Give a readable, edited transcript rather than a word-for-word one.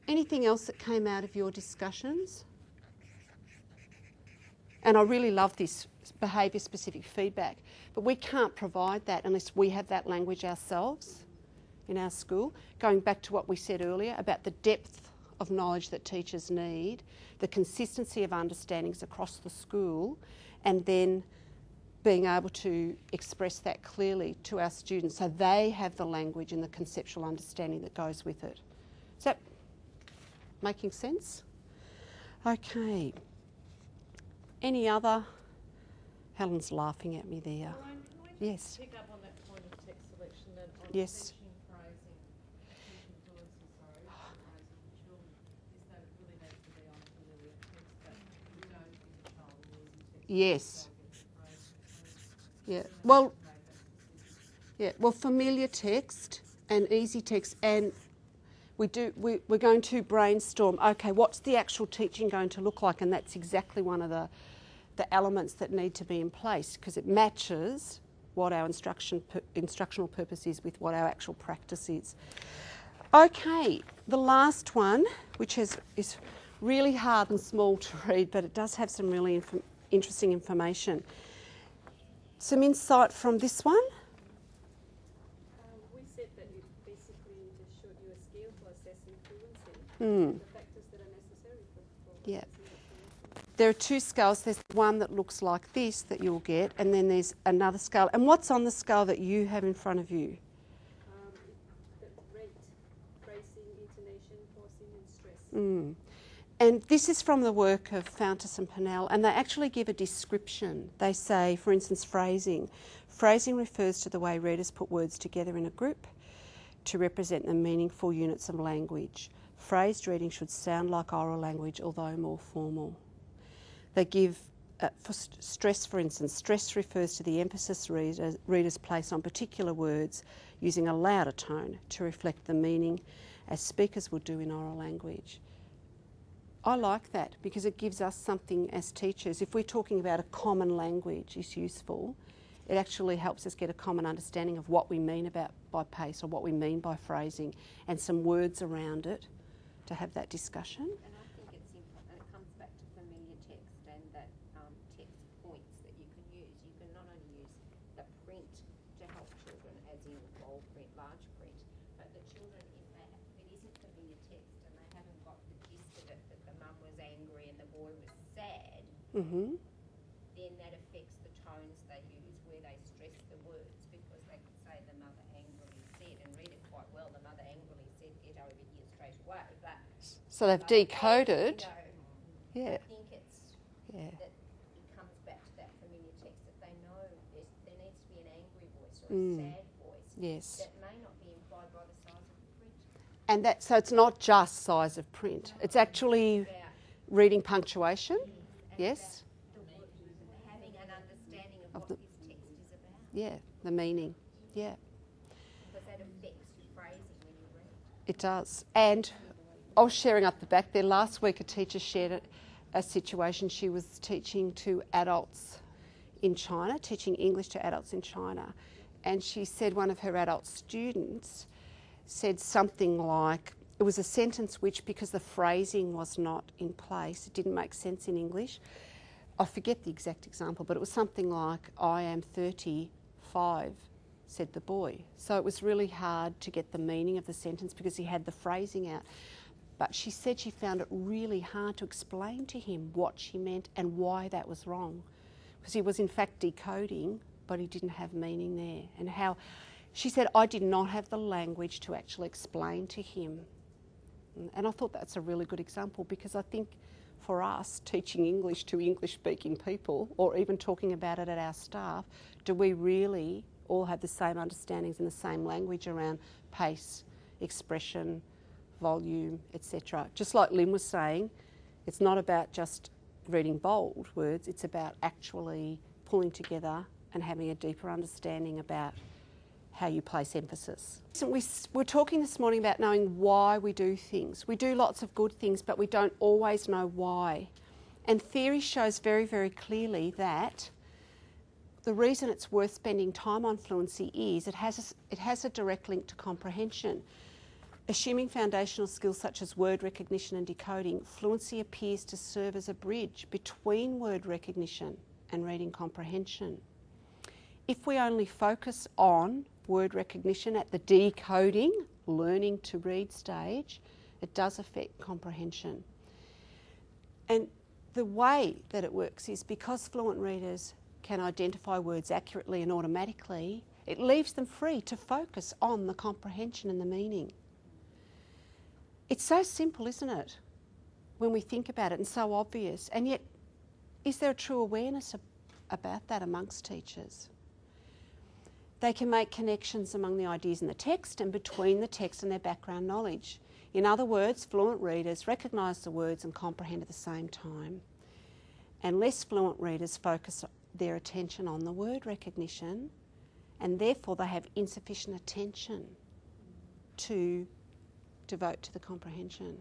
Anything else that came out of your discussions? And I really love this behaviour-specific feedback, but we can't provide that unless we have that language ourselves in our school. Going back to what we said earlier about the depth of knowledge that teachers need, the consistency of understandings across the school, and then being able to express that clearly to our students so they have the language and the conceptual understanding that goes with it. Is that making sense? Okay. Any other? Helen's laughing at me there. Lorraine, can I yes. pick up on that point of text selection that on yes. teaching phrasing, teaching fluency, phrasing for children, is that it really needs to be on a familiar text that you don't give a child a losing text. Yes. Yeah. Well, familiar text and easy text, and we're going to brainstorm, okay, what's the actual teaching going to look like? And that's exactly one of the elements that need to be in place, because it matches what our instructional purpose is with what our actual practice is. Okay, the last one, which is really hard and small to read, but it does have some really interesting information. Some insight from this one? We said that it basically just showed you a scale for assessing fluency, the factors that are necessary for yeah. assessing the fluency. There are two scales. There's one that looks like this that you'll get, and then there's another scale. And what's on the scale that you have in front of you? The rate, phrasing, intonation, pausing and stress. And this is from the work of Fountas and Pennell, and they actually give a description. They say, for instance, phrasing. Phrasing refers to the way readers put words together in a group to represent the meaningful units of language. Phrased reading should sound like oral language, although more formal. They give, for stress, for instance, stress refers to the emphasis readers place on particular words using a louder tone to reflect the meaning as speakers would do in oral language. I like that because it gives us something as teachers. If we're talking about a common language is useful, it actually helps us get a common understanding of what we mean by pace or what we mean by phrasing and some words around it to have that discussion. And I think it's important, and it comes back to familiar text and that text points that you can use. You can not only use the print to help children, as in bold print, large print, but the children, if it isn't familiar text and they haven't got the gist of it, that the mum was angry and the boy was sad, then that affects the tones they use, where they stress the words, because they could say the mother angrily said and read it quite well. The mother angrily said, "Get over here straight away." But so they've decoded. I think it's that it comes back to that familiar text that they know there needs to be an angry voice or a sad voice that may not be implied by the size of the print. And so it's not just size of print. It's actually reading punctuation. Yes. Having an understanding of what this text is about. Yeah, the meaning. Yeah. Because that affects your phrasing when you read. It does. And I was sharing up the back there. Last week a teacher shared a situation. She was teaching to adults in China, teaching English to adults in China. And she said one of her adult students said something like, it was a sentence which, because the phrasing was not in place, it didn't make sense in English. I forget the exact example, but it was something like, "I am 35, said the boy." So it was really hard to get the meaning of the sentence because he had the phrasing out. But she said she found it really hard to explain to him what she meant and why that was wrong. Because he was in fact decoding, but he didn't have meaning there. And how, she said, I did not have the language to actually explain to him. And I thought that's a really good example, because I think for us, teaching English to English-speaking people, or even talking about it at our staff, do we really all have the same understandings and the same language around pace, expression, volume, etc. Just like Lynn was saying, it's not about just reading bold words, it's about actually pulling together and having a deeper understanding about how you place emphasis. So we're talking this morning about knowing why we do things. We do lots of good things, but we don't always know why. And theory shows very, very clearly that the reason it's worth spending time on fluency is it has a direct link to comprehension. Assuming foundational skills such as word recognition and decoding, fluency appears to serve as a bridge between word recognition and reading comprehension. If we only focus on word recognition at the decoding, learning to read stage, it does affect comprehension. And the way that it works is because fluent readers can identify words accurately and automatically, it leaves them free to focus on the comprehension and the meaning. It's so simple, isn't it, when we think about it, and so obvious, and yet is there a true awareness about that amongst teachers? They can make connections among the ideas in the text and between the text and their background knowledge. In other words, fluent readers recognise the words and comprehend at the same time. And less fluent readers focus their attention on the word recognition, and therefore they have insufficient attention to devote to the comprehension.